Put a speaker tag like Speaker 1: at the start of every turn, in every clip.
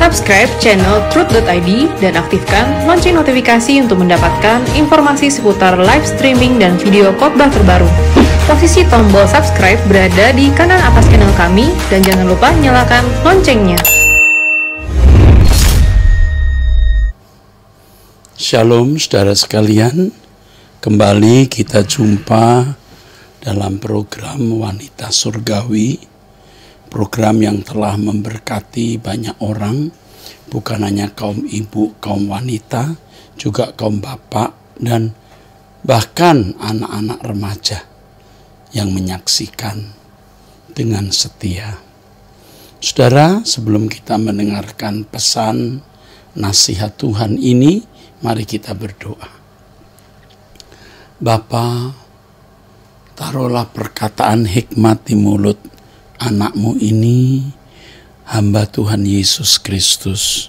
Speaker 1: Subscribe channel Truth.id dan aktifkan lonceng notifikasi untuk mendapatkan informasi seputar live streaming dan video khotbah terbaru. Posisi tombol subscribe berada di kanan atas channel kami dan jangan lupa nyalakan loncengnya.
Speaker 2: Shalom saudara sekalian, kembali kita jumpa dalam program Wanita Surgawi, program yang telah memberkati banyak orang, bukan hanya kaum ibu, kaum wanita, juga kaum bapak, dan bahkan anak-anak remaja yang menyaksikan dengan setia. Saudara, sebelum kita mendengarkan pesan nasihat Tuhan ini, mari kita berdoa. Bapa, taruhlah perkataan hikmat di mulut anak-Mu ini, hamba Tuhan Yesus Kristus,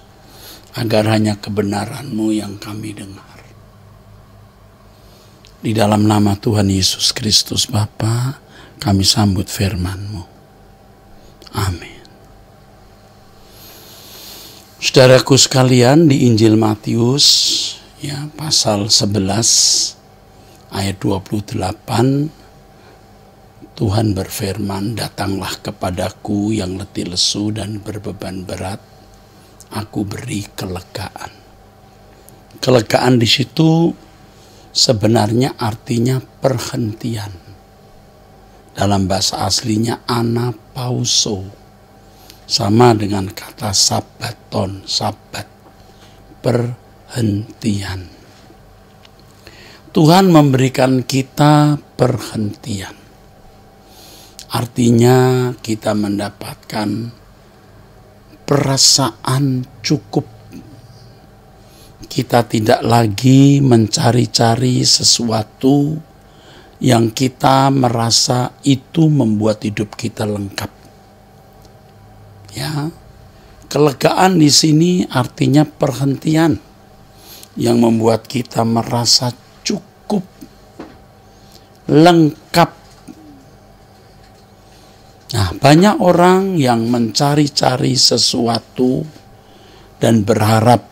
Speaker 2: agar hanya kebenaran-Mu yang kami dengar. Di dalam nama Tuhan Yesus Kristus Bapa, kami sambut firman-Mu. Amin. Saudaraku sekalian, di Injil Matius, pasal 11, ayat 28, Tuhan berfirman, "Datanglah kepadaku yang letih lesu dan berbeban berat, aku beri kelegaan." Kelegaan di situ sebenarnya artinya perhentian. Dalam bahasa aslinya anapauso, sama dengan kata sabaton, sabat, perhentian. Tuhan memberikan kita perhentian. Artinya kita mendapatkan perasaan cukup. Kita tidak lagi mencari-cari sesuatu yang kita merasa itu membuat hidup kita lengkap. Kelegaan di sini artinya perhentian yang membuat kita merasa cukup, lengkap. Nah, banyak orang yang mencari-cari sesuatu dan berharap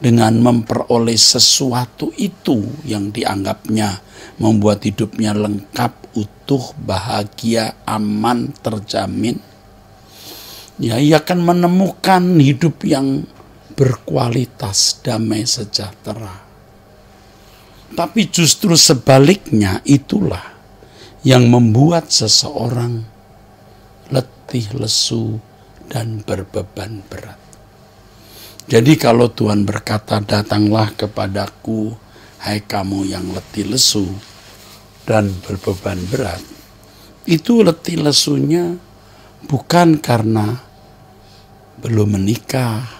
Speaker 2: dengan memperoleh sesuatu itu yang dianggapnya membuat hidupnya lengkap, utuh, bahagia, aman, terjamin. Ia akan menemukan hidup yang berkualitas, damai, sejahtera. Tapi justru sebaliknya itulah yang membuat seseorang letih, lesu, dan berbeban berat. Jadi kalau Tuhan berkata, "Datanglah kepadaku, hai kamu yang letih, lesu, dan berbeban berat," itu letih lesunya bukan karena belum menikah,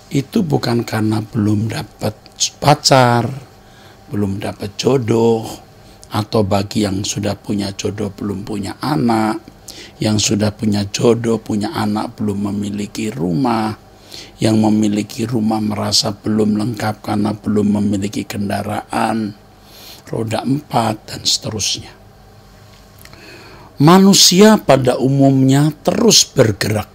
Speaker 2: itu bukan karena belum dapat pacar, belum dapat jodoh, atau bagi yang sudah punya jodoh belum punya anak, yang sudah punya jodoh, punya anak, belum memiliki rumah, yang memiliki rumah merasa belum lengkap karena belum memiliki kendaraan roda 4, dan seterusnya. Manusia pada umumnya terus bergerak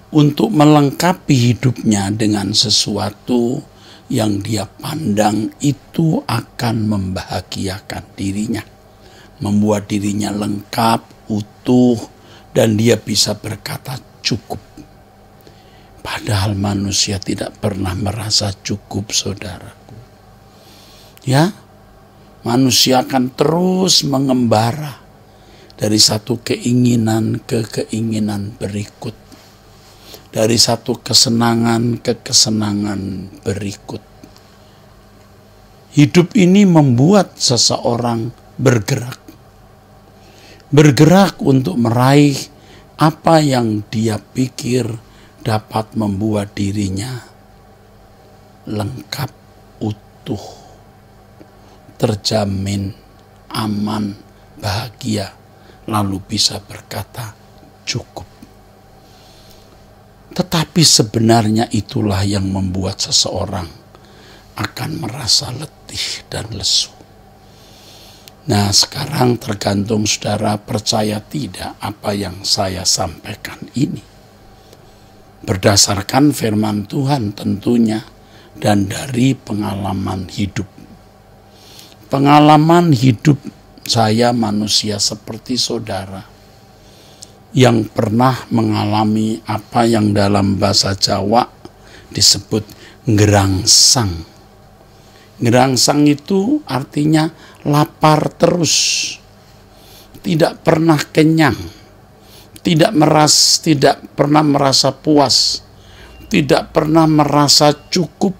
Speaker 2: untuk melengkapi hidupnya dengan sesuatu yang dia pandang itu akan membahagiakan dirinya, membuat dirinya lengkap, utuh, dan dia bisa berkata cukup. Padahal manusia tidak pernah merasa cukup, saudaraku. Manusia akan terus mengembara dari satu keinginan ke keinginan berikut, dari satu kesenangan ke kesenangan berikut. Hidup ini membuat seseorang bergerak untuk meraih apa yang dia pikir dapat membuat dirinya lengkap, utuh, terjamin, aman, bahagia, lalu bisa berkata cukup. Tetapi sebenarnya itulah yang membuat seseorang akan merasa letih dan lesu. Nah, sekarang tergantung saudara percaya tidak apa yang saya sampaikan ini. berdasarkan firman Tuhan tentunya, dan dari pengalaman hidup. Pengalaman hidup saya manusia seperti saudara yang pernah mengalami apa yang dalam bahasa Jawa disebut ngerangsang. Ngerangsang itu artinya lapar terus, tidak pernah kenyang, tidak pernah merasa puas, tidak pernah merasa cukup.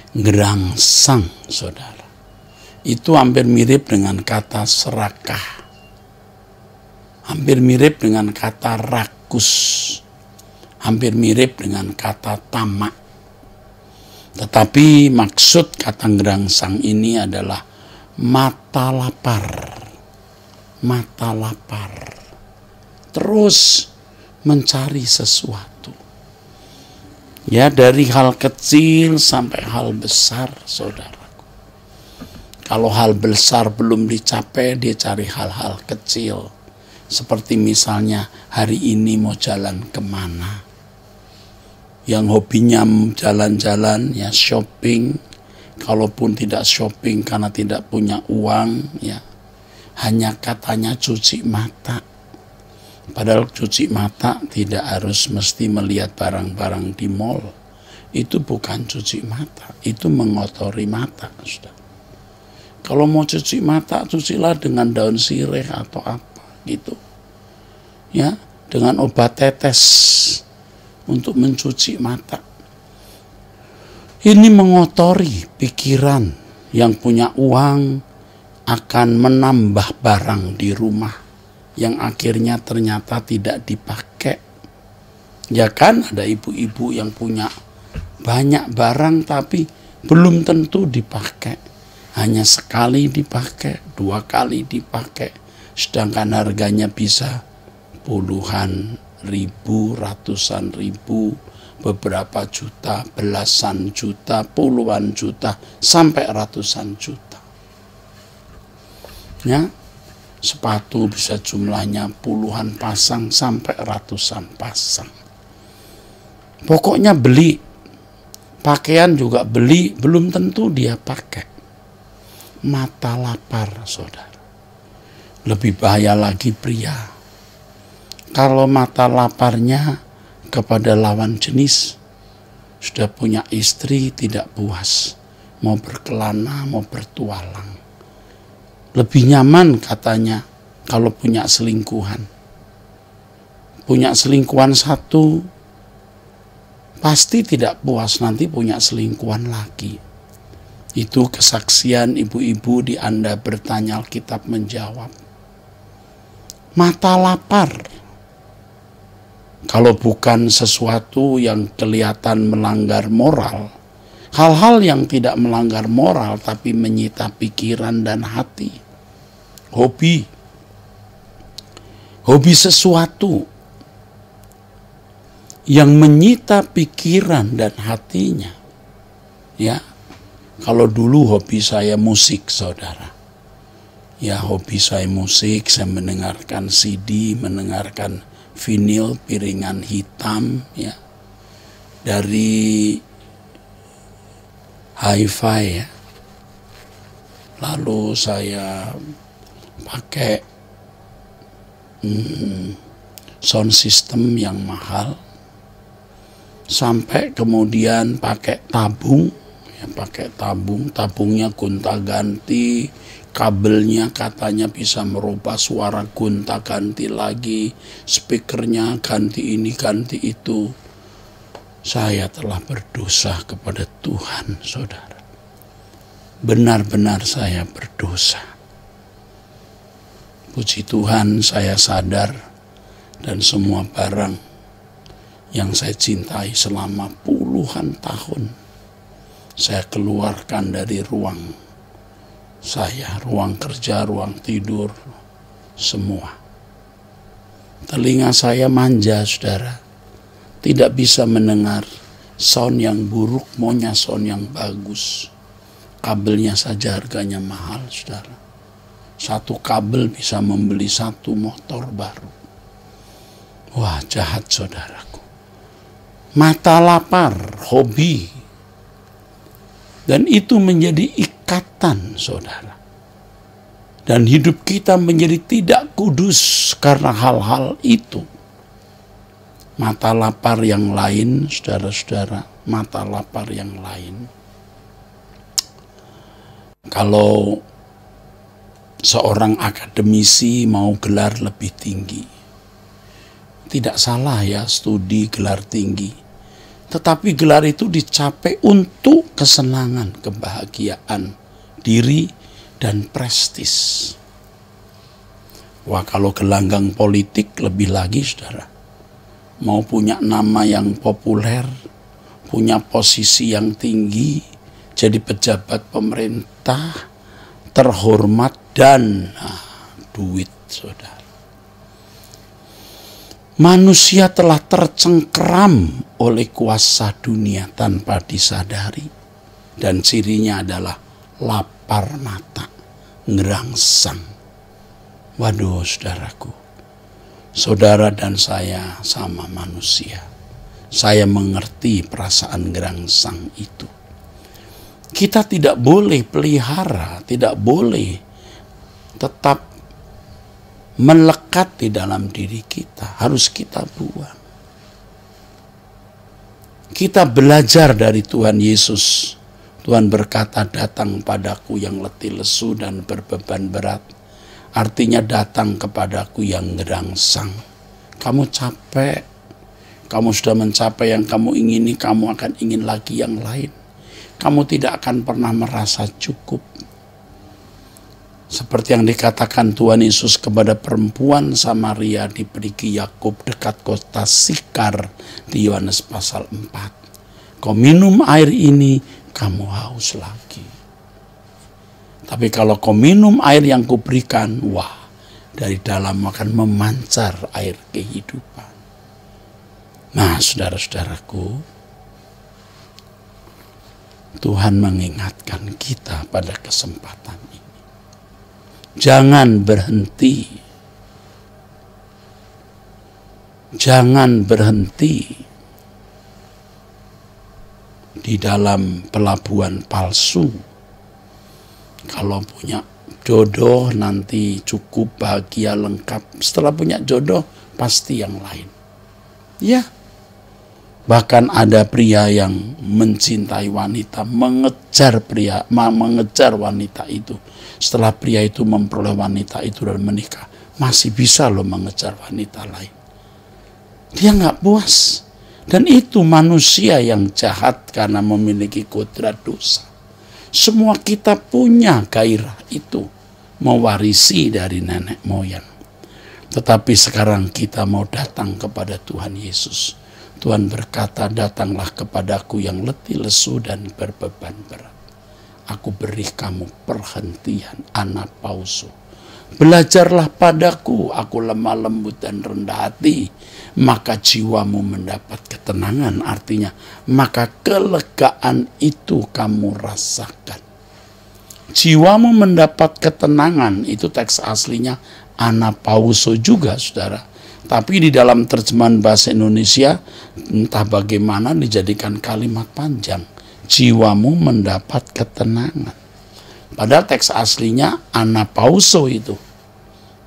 Speaker 2: Ngerangsang, saudara. Itu hampir mirip dengan kata serakah. Hampir mirip dengan kata rakus. Hampir mirip dengan kata tamak. Tetapi maksud kata ngerangsang ini adalah mata lapar. Mata lapar. Terus mencari sesuatu. Ya, dari hal kecil sampai hal besar, saudara. Kalau hal besar belum dicapai, dia cari hal-hal kecil. Seperti misalnya hari ini mau jalan kemana. Yang hobinya jalan-jalan, ya shopping. Kalaupun tidak shopping karena tidak punya uang, ya hanya katanya cuci mata. Padahal cuci mata tidak harus mesti melihat barang-barang di mall. Itu bukan cuci mata, itu mengotori mata, sudah. Kalau mau cuci mata, cucilah dengan daun sirih atau apa gitu. Ya, dengan obat tetes untuk mencuci mata. Ini mengotori pikiran. Yang punya uang akan menambah barang di rumah yang akhirnya ternyata tidak dipakai. Ya kan, ada ibu-ibu yang punya banyak barang tapi belum tentu dipakai. Hanya sekali dipakai, 2 kali dipakai, sedangkan harganya bisa puluhan ribu, ratusan ribu, beberapa juta, belasan juta, puluhan juta, sampai ratusan juta. Ya, sepatu bisa jumlahnya puluhan pasang sampai ratusan pasang. Pokoknya beli, pakaian juga beli, belum tentu dia pakai. Mata lapar, saudara. Lebih bahaya lagi pria. Kalau mata laparnya kepada lawan jenis, sudah punya istri tidak puas, mau berkelana, mau bertualang. Lebih nyaman katanya kalau punya selingkuhan. Punya selingkuhan satu, pasti tidak puas, nanti punya selingkuhan lagi. Itu kesaksian ibu-ibu di Anda Bertanya Alkitab menjawab. Mata lapar. Kalau bukan sesuatu yang kelihatan melanggar moral, hal-hal yang tidak melanggar moral tapi menyita pikiran dan hati. Hobi sesuatu yang menyita pikiran dan hatinya. Ya. Kalau dulu hobi saya musik, saudara. Ya, hobi saya musik, saya mendengarkan CD, mendengarkan vinil, piringan hitam, ya. Dari hi-fi, ya. Lalu saya pakai sound system yang mahal. Sampai kemudian pakai tabung. Ya, pakai tabungnya gonta-ganti, kabelnya katanya bisa merubah suara gonta-ganti lagi, speakernya ganti ini, ganti itu. Saya telah berdosa kepada Tuhan, saudara. Benar-benar saya berdosa. Puji Tuhan, saya sadar, dan semua barang yang saya cintai selama puluhan tahun saya keluarkan dari ruang saya, ruang kerja, ruang tidur, semua. Telinga saya manja, saudara. Tidak bisa mendengar sound yang buruk, maunya sound yang bagus. Kabelnya saja harganya mahal, saudara. Satu kabel bisa membeli 1 motor baru. Wah, jahat, saudaraku. mata lapar, hobi. Dan itu menjadi ikatan, saudara. Dan hidup kita menjadi tidak kudus karena hal-hal itu. Mata lapar yang lain, saudara-saudara, mata lapar yang lain. Kalau seorang akademisi mau gelar lebih tinggi, tidak salah ya studi gelar tinggi. Tetapi gelar itu dicapai untuk kesenangan, kebahagiaan diri, dan prestis. Wah, kalau gelanggang politik lebih lagi, saudara. Mau punya nama yang populer, punya posisi yang tinggi, jadi pejabat pemerintah, terhormat, dan duit, saudara. Manusia telah tercengkeram oleh kuasa dunia tanpa disadari. Dan cirinya adalah lapar mata, ngerangsang. Waduh, saudaraku. Saudara dan saya sama manusia. Saya mengerti perasaan gerangsang itu. Kita tidak boleh pelihara, tidak boleh tetap melekat di dalam diri kita. Harus kita buang. Kita belajar dari Tuhan Yesus. Tuhan berkata, datang padaku yang letih lesu dan berbeban berat. Artinya datang kepadaku yang gerangsang. Kamu capek. Kamu sudah mencapai yang kamu ingini, kamu akan ingin lagi yang lain. Kamu tidak akan pernah merasa cukup. Seperti yang dikatakan Tuhan Yesus kepada perempuan Samaria di Perigi Yakub dekat kota Sikar di Yohanes pasal 4. Kau minum air ini, kamu haus lagi. Tapi kalau kau minum air yang kuberikan, wah, dari dalam akan memancar air kehidupan. Nah, saudara-saudaraku, Tuhan mengingatkan kita pada kesempatan ini. Jangan berhenti. Jangan berhenti di dalam pelabuhan palsu. Kalau punya jodoh nanti cukup, bahagia, lengkap. Setelah punya jodoh pasti yang lain. Ya. Bahkan ada pria yang mencintai wanita, mengejar wanita itu. Setelah pria itu memperoleh wanita itu dan menikah, masih bisa loh mengejar wanita lain. Dia nggak puas. Dan itu manusia yang jahat karena memiliki kodrat dosa. Semua kita punya gairah itu, mewarisi dari nenek moyang. Tetapi sekarang kita mau datang kepada Tuhan Yesus. Tuhan berkata, datanglah kepadaku yang letih lesu dan berbeban berat. Aku beri kamu perhentian, anapauso. Belajarlah padaku, aku lemah lembut dan rendah hati. Maka jiwamu mendapat ketenangan. Artinya, maka kelegaan itu kamu rasakan. Jiwamu mendapat ketenangan, itu teks aslinya anapauso juga, saudara. Tapi di dalam terjemahan bahasa Indonesia, entah bagaimana dijadikan kalimat panjang. Jiwamu mendapat ketenangan. Padahal teks aslinya anapauso itu.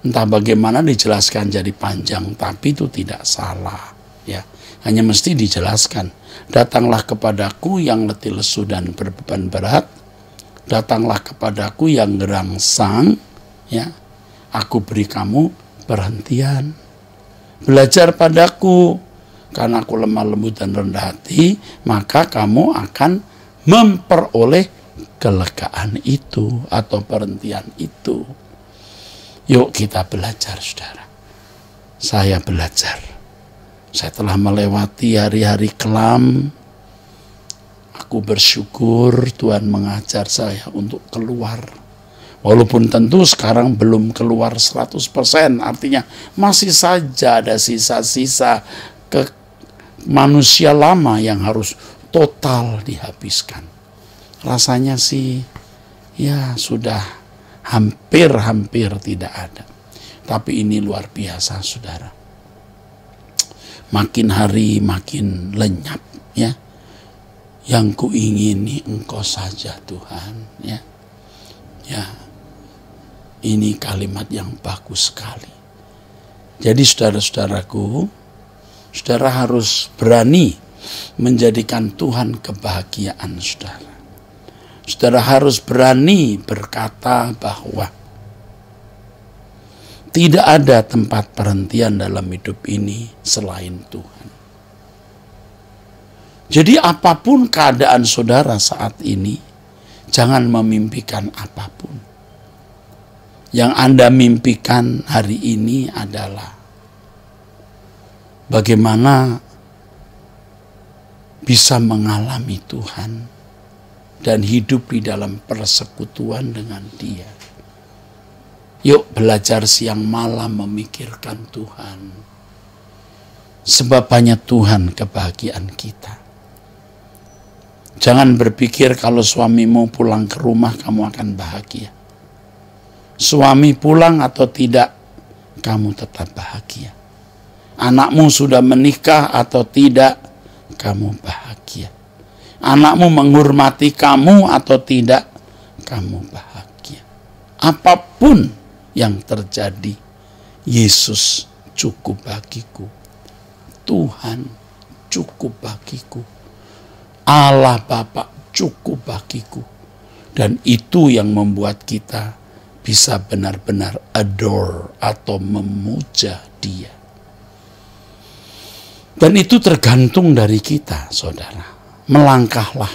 Speaker 2: Entah bagaimana dijelaskan jadi panjang, tapi itu tidak salah. Ya, hanya mesti dijelaskan. Datanglah kepadaku yang letih lesu dan berbeban berat. Datanglah kepadaku yang gerangsang. Ya, aku beri kamu perhentian. Belajar padaku, karena aku lemah lembut dan rendah hati, maka kamu akan memperoleh kelegaan itu atau perhentian itu. Yuk kita belajar, saudara. Saya belajar. Saya telah melewati hari-hari kelam. Aku bersyukur Tuhan mengajar saya untuk keluar. Walaupun tentu sekarang belum keluar 100%, artinya masih saja ada sisa-sisa ke manusia lama yang harus total dihabiskan. Rasanya sih ya sudah hampir tidak ada. Tapi ini luar biasa, saudara. makin hari makin lenyap, ya. Yang kuingini Engkau saja Tuhan, ya. Ya. Ini kalimat yang bagus sekali. Jadi saudara-saudaraku, saudara harus berani menjadikan Tuhan kebahagiaan saudara. Saudara harus berani berkata bahwa tidak ada tempat perhentian dalam hidup ini selain Tuhan. Jadi apapun keadaan saudara saat ini, jangan memimpikan apapun. Yang Anda mimpikan hari ini adalah bagaimana bisa mengalami Tuhan dan hidup di dalam persekutuan dengan Dia. Yuk belajar siang malam memikirkan Tuhan. Sebab hanya Tuhan kebahagiaan kita. Jangan berpikir kalau suamimu pulang ke rumah kamu akan bahagia. Suami pulang atau tidak, kamu tetap bahagia. Anakmu sudah menikah atau tidak, kamu bahagia. Anakmu menghormati kamu atau tidak, kamu bahagia. Apapun yang terjadi, Yesus cukup bagiku. Tuhan cukup bagiku. Allah Bapa cukup bagiku. Dan itu yang membuat kita bisa benar-benar adore atau memuja Dia. Dan itu tergantung dari kita, saudara. Melangkahlah.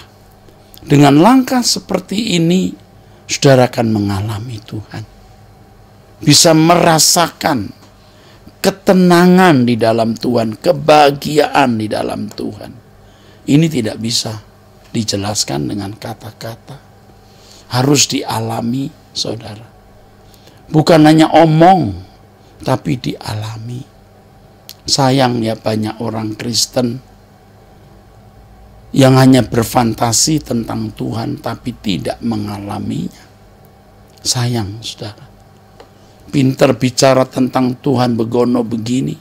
Speaker 2: Dengan langkah seperti ini, saudara akan mengalami Tuhan. Bisa merasakan ketenangan di dalam Tuhan, kebahagiaan di dalam Tuhan. Ini tidak bisa dijelaskan dengan kata-kata. Harus dialami, saudara. Bukan hanya omong, tapi dialami. Sayang ya banyak orang Kristen yang hanya berfantasi tentang Tuhan tapi tidak mengalaminya. Sayang, saudara. Pinter bicara tentang Tuhan begono begini,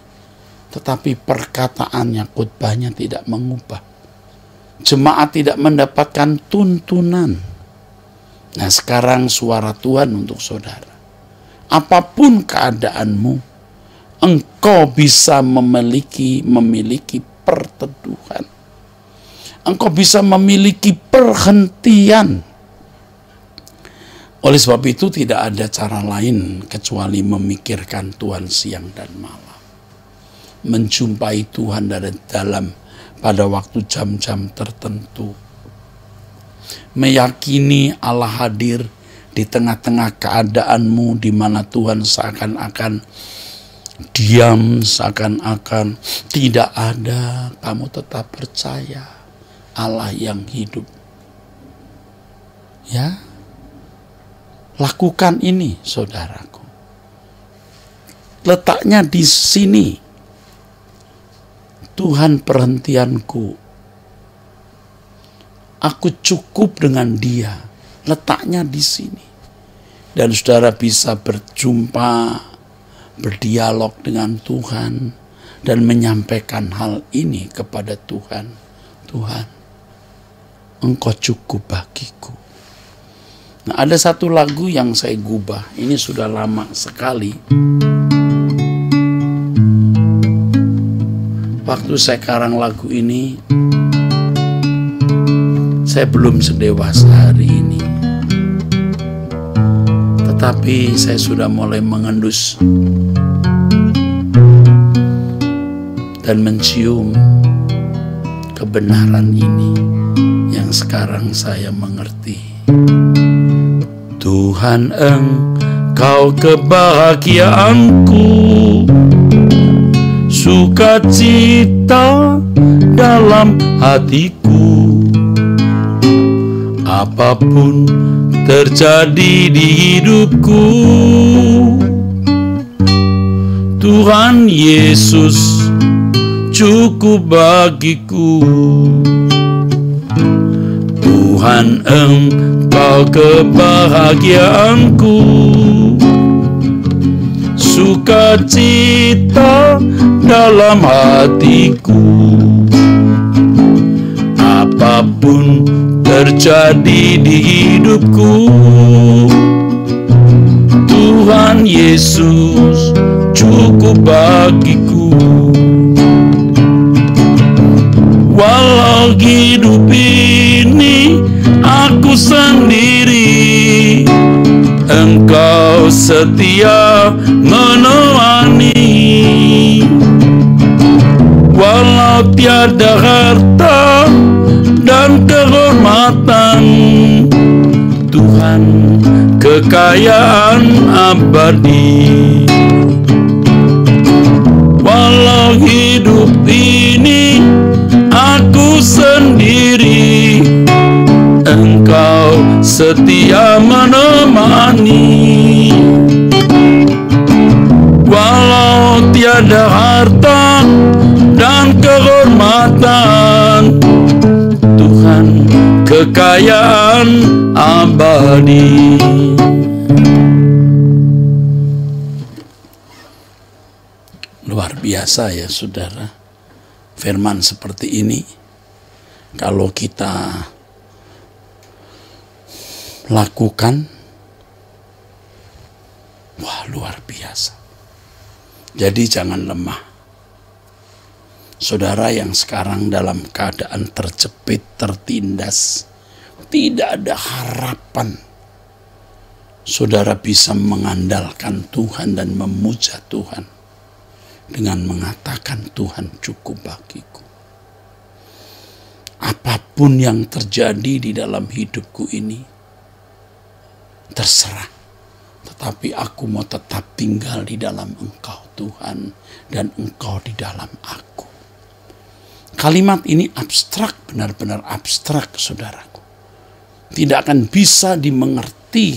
Speaker 2: tetapi perkataannya, khotbahnya tidak mengubah. Jemaat tidak mendapatkan tuntunan. Nah, sekarang suara Tuhan untuk saudara. Apapun keadaanmu, engkau bisa memiliki perteduhan. Engkau bisa memiliki perhentian. Oleh sebab itu tidak ada cara lain kecuali memikirkan Tuhan siang dan malam. Menjumpai Tuhan dari dalam pada waktu jam-jam tertentu. Meyakini Allah hadir di tengah-tengah keadaanmu di mana Tuhan seakan-akan diam, seakan-akan tidak ada, kamu tetap percaya Allah yang hidup. Ya, lakukan ini, saudaraku. Letaknya di sini. Tuhan perhentianku. Aku cukup dengan Dia. Letaknya di sini. Dan saudara bisa berjumpa, berdialog dengan Tuhan, dan menyampaikan hal ini kepada Tuhan. Tuhan, Engkau cukup bagiku. Nah, ada satu lagu yang saya gubah. Ini sudah lama sekali. Waktu saya karang lagu ini, saya belum sedewasa hari ini. Tetapi saya sudah mulai mengendus dan mencium kebenaran ini yang sekarang saya mengerti. Tuhan, Engkau kebahagiaanku, sukacita dalam hatiku. Apapun terjadi di hidupku, Tuhan Yesus cukup bagiku. Tuhan, Engkau kebahagiaanku, sukacita dalam hatiku. Apapun terjadi di hidupku, Tuhan Yesus cukup bagiku. Walau hidup ini aku sendiri, Engkau setia menemani. Walau tiada harta dan kehormatan, Tuhan kekayaan abadi. Walau hidup ini aku sendiri, Engkau setia menemani. Walau tiada harta dan kehormatan, Tuhan kekayaan abadi. Luar biasa ya saudara, firman seperti ini kalau kita lakukan, wah luar biasa. Jadi jangan lemah. Saudara yang sekarang dalam keadaan terjepit, tertindas, tidak ada harapan, saudara bisa mengandalkan Tuhan dan memuja Tuhan dengan mengatakan, Tuhan cukup bagiku. Apapun yang terjadi di dalam hidupku ini, terserah. Tetapi aku mau tetap tinggal di dalam Engkau Tuhan, dan Engkau di dalam aku. Kalimat ini abstrak, benar-benar abstrak saudaraku. Tidak akan bisa dimengerti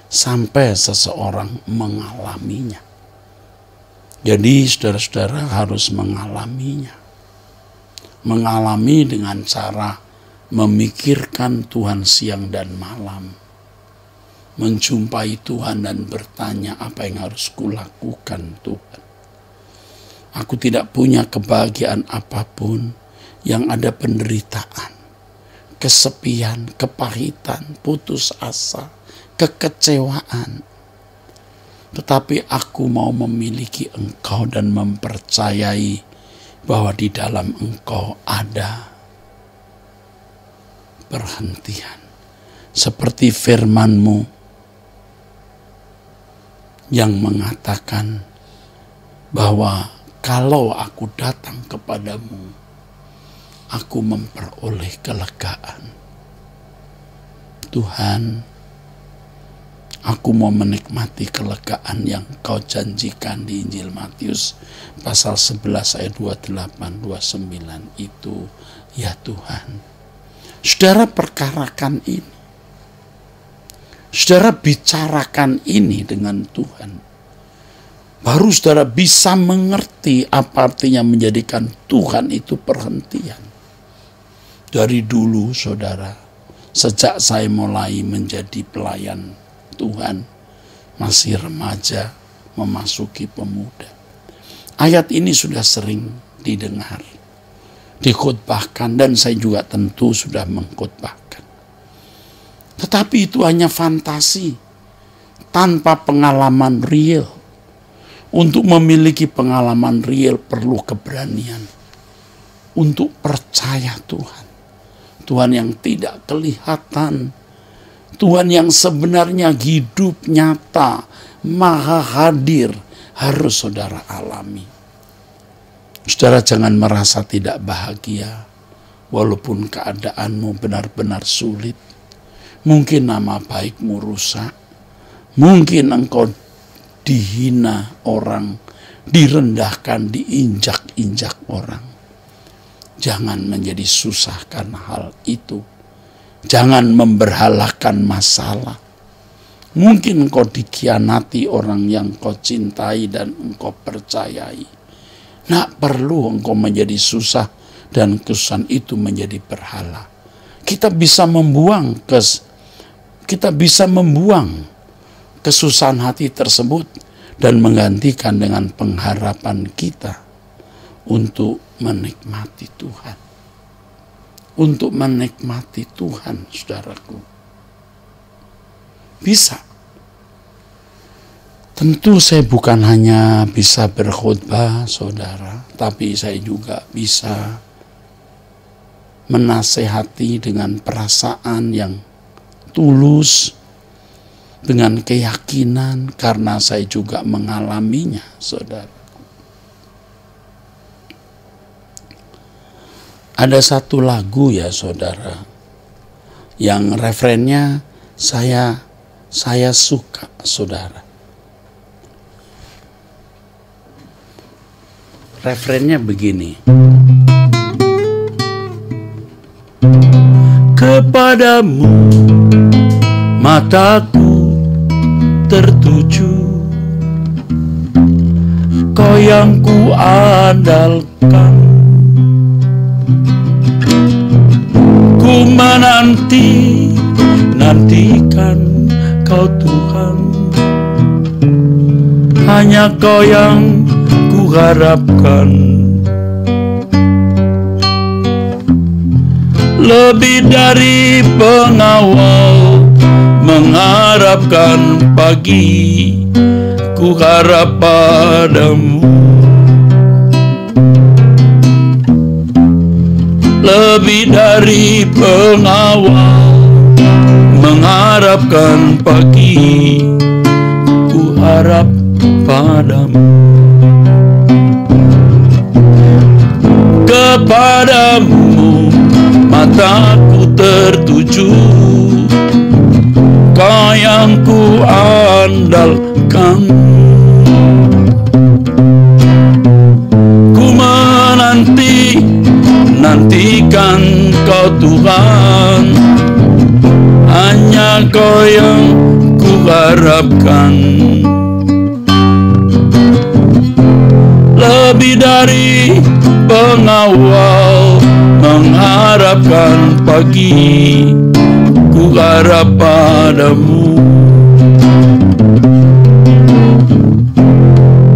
Speaker 2: sampai seseorang mengalaminya. Jadi saudara-saudara harus mengalaminya. Mengalami dengan cara memikirkan Tuhan siang dan malam. Menjumpai Tuhan dan bertanya, apa yang harus kulakukan Tuhan. Aku tidak punya kebahagiaan apapun yang ada penderitaan, kesepian, kepahitan, putus asa, kekecewaan. Tetapi aku mau memiliki Engkau dan mempercayai bahwa di dalam Engkau ada perhentian. Seperti firman-Mu yang mengatakan bahwa kalau aku datang kepadamu, aku memperoleh kelegaan. Tuhan, aku mau menikmati kelegaan yang Kau janjikan di Injil Matius pasal 11 ayat 28-29 itu. Ya Tuhan, saudara perkarakan ini. Saudara bicarakan ini dengan Tuhan. Baru saudara bisa mengerti apa artinya menjadikan Tuhan itu perhentian. Dari dulu saudara, sejak saya mulai menjadi pelayan Tuhan, masih remaja, memasuki pemuda, ayat ini sudah sering didengar, dikhotbahkan, dan saya juga tentu sudah mengkhotbahkan. Tetapi itu hanya fantasi, tanpa pengalaman real. Untuk memiliki pengalaman real perlu keberanian untuk percaya Tuhan. Tuhan yang tidak kelihatan, Tuhan yang sebenarnya hidup nyata, maha hadir, harus saudara alami. Saudara jangan merasa tidak bahagia, walaupun keadaanmu benar-benar sulit. Mungkin nama baikmu rusak, mungkin engkau dihina orang, direndahkan, diinjak-injak orang. Jangan menjadi susah karena hal itu. Jangan memberhalakan masalah. Mungkin engkau dikhianati orang yang kau cintai dan engkau percayai. Nggak perlu engkau menjadi susah dan kesusahan itu menjadi berhala. Kita bisa membuang kesusahan hati tersebut dan menggantikan dengan pengharapan kita untuk menikmati Tuhan. Untuk menikmati Tuhan, saudaraku. Bisa. Tentu saya bukan hanya bisa berkhotbah, saudara, tapi saya juga bisa menasehati dengan perasaan yang tulus, dengan keyakinan, karena saya juga mengalaminya, saudara. Ada satu lagu ya, saudara, yang referennya saya suka, saudara. Referennya begini. Kepadamu mataku tertuju, Kau yang ku andalkan. Ku nantikan Kau Tuhan, hanya Kau yang ku harapkan. Lebih dari pengawal mengharapkan pagi, ku harap padamu. Lebih dari pengawal mengharapkan pagi, ku harap padamu. Kepadamu mataku tertuju, Kau yang ku andalkan. Ku nantikan Kau Tuhan, hanya Kau yang ku harapkan. Lebih dari pengawal mengharapkan pagi, ku harap padamu.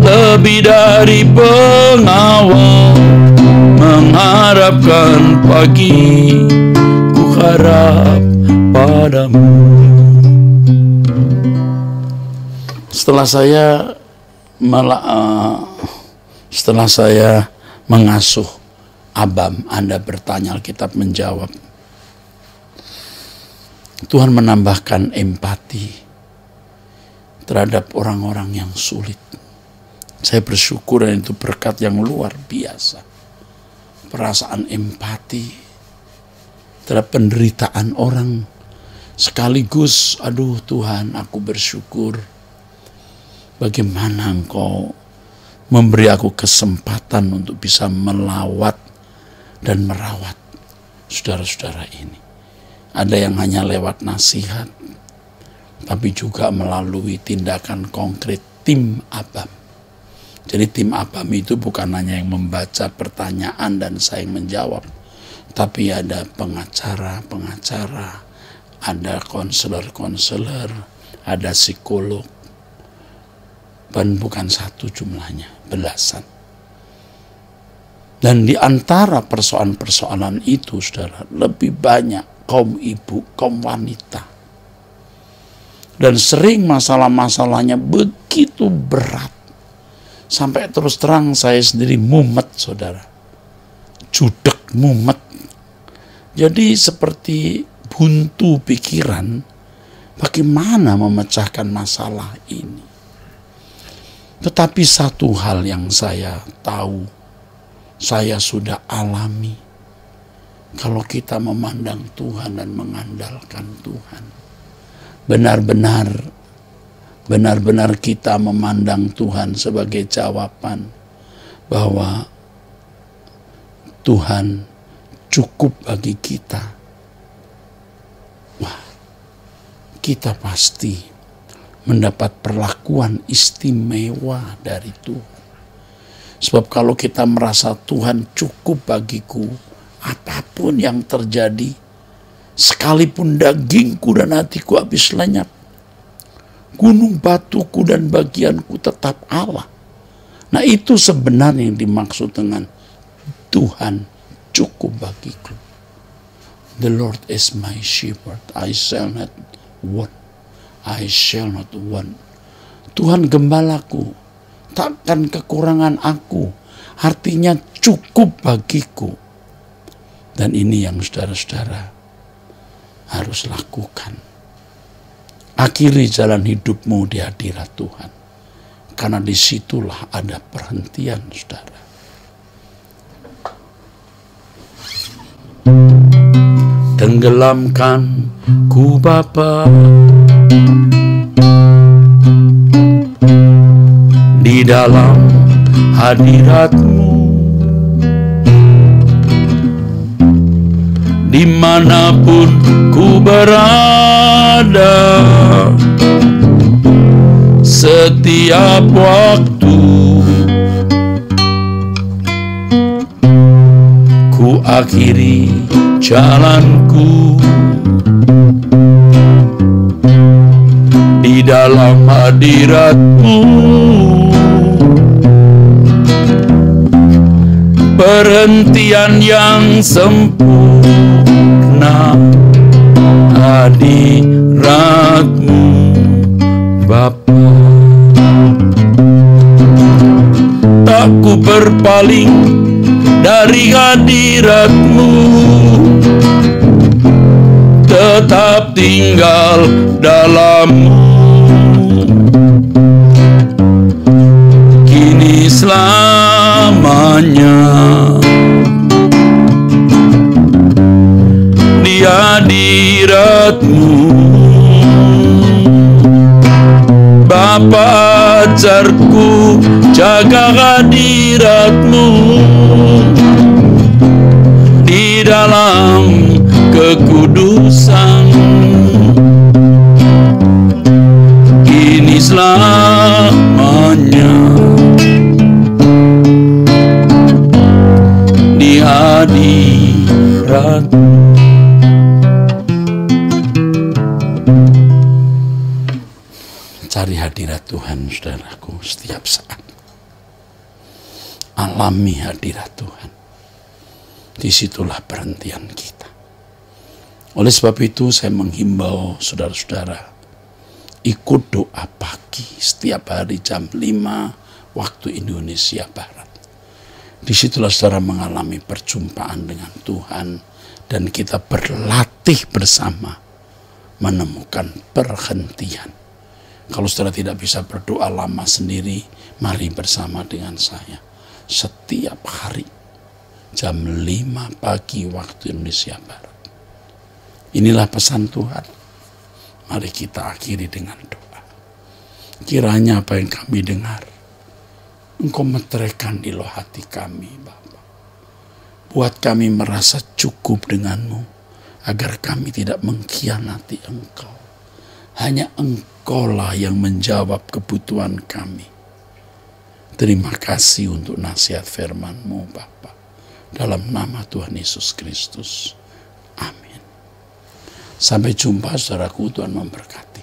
Speaker 2: Lebih dari pengawal mengharapkan pagi, ku harap padamu. Setelah saya mengasuh Abam, Anda bertanya, Alkitab menjawab. Tuhan menambahkan empati terhadap orang-orang yang sulit. Saya bersyukur, dan itu berkat yang luar biasa. Perasaan empati terhadap penderitaan orang, sekaligus, aduh Tuhan, aku bersyukur bagaimana Engkau memberi aku kesempatan untuk bisa melawat dan merawat saudara-saudara ini. Ada yang hanya lewat nasihat, tapi juga melalui tindakan konkret tim Abam. Jadi tim Abam itu bukan hanya yang membaca pertanyaan dan saya yang menjawab, tapi ada pengacara, ada konselor, ada psikolog, dan bukan satu jumlahnya, belasan. Dan di antara persoalan-persoalan itu, saudara, lebih banyak kaum ibu, kaum wanita. Dan sering masalah-masalahnya begitu berat. Sampai terus terang saya sendiri mumet, saudara. Judek, mumet. Jadi seperti buntu pikiran, bagaimana memecahkan masalah ini. Tetapi satu hal yang saya tahu, saya sudah alami. Kalau kita memandang Tuhan dan mengandalkan Tuhan, benar-benar kita memandang Tuhan sebagai jawaban bahwa Tuhan cukup bagi kita. Wah, kita pasti mendapat perlakuan istimewa dari Tuhan. Sebab kalau kita merasa Tuhan cukup bagiku, apapun yang terjadi, sekalipun dagingku dan hatiku habis lenyap, gunung batuku dan bagianku tetap Allah. Nah, itu sebenarnya yang dimaksud dengan Tuhan cukup bagiku. The Lord is my shepherd, I shall not want. I shall not want. Tuhan gembalaku, takkan kekurangan aku. Artinya cukup bagiku. Dan ini yang saudara-saudara harus lakukan. Akhiri jalan hidupmu di hadirat Tuhan. Karena disitulah ada perhentian, saudara. Tenggelamkan ku Bapa di dalam hadirat-Mu, dimanapun ku berada, setiap waktu ku akhiri jalanku di dalam hadirat-Mu, perhentian yang sempurna, hadirat-Mu Bapa. Tak ku berpaling dari hadirat-Mu, tetap tinggal dalam-Mu, kini selamanya. Di hadirat-Mu Bapa, ajarku jaga hadirat-Mu di dalam kekudusan, kini selamanya. Di hadirat cari hadirat Tuhan, saudaraku, setiap saat. Alami hadirat Tuhan. Disitulah perhentian kita. Oleh sebab itu saya menghimbau saudara-saudara, ikut doa pagi setiap hari jam 5 waktu Indonesia Barat. Disitulah saudara mengalami perjumpaan dengan Tuhan, dan kita berlatih bersama menemukan perhentian. Kalau saudara tidak bisa berdoa lama sendiri, mari bersama dengan saya. Setiap hari, jam 5 pagi waktu Indonesia Barat. Inilah pesan Tuhan. Mari kita akhiri dengan doa. Kiranya apa yang kami dengar, Engkau meteraikan di loh hati kami, Bapa. Buat kami merasa cukup dengan-Mu, agar kami tidak mengkhianati Engkau. Hanya Engkaulah yang menjawab kebutuhan kami. Terima kasih untuk nasihat firman-Mu, Bapa. Dalam nama Tuhan Yesus Kristus. Amin. Sampai jumpa, saudaraku. Tuhan memberkati.